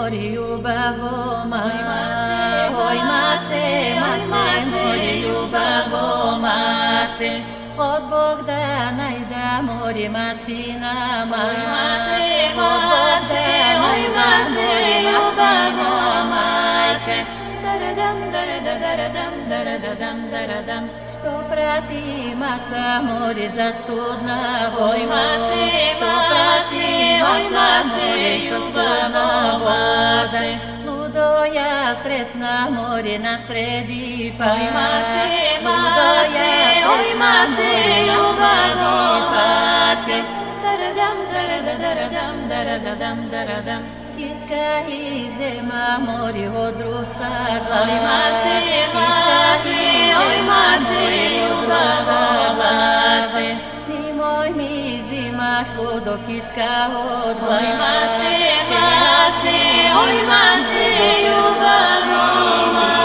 mori ljubavo moja. Oj mace, mace, mori ljubavo mace. Od Bogdana i da mori macina mace. Od Bogdana i da mori macina mace. Daradam, daradam, daradam, daradam. Što prati maca mori za studna voda. Oj mace, Što prati maca mori za studna voda. Ludo ja sretna mori na sredi pace. Oj mace, Ludo ja oj mace, ljubavo pace. Daradam, daradam, daradam, daradam. Kitka i zema mori od rusa glava. Oj mace, oj mace, ljubavo mace. Nimoj mi zimaš ludo kitka od glava. Oj mace, oj mace, ljubavo mace.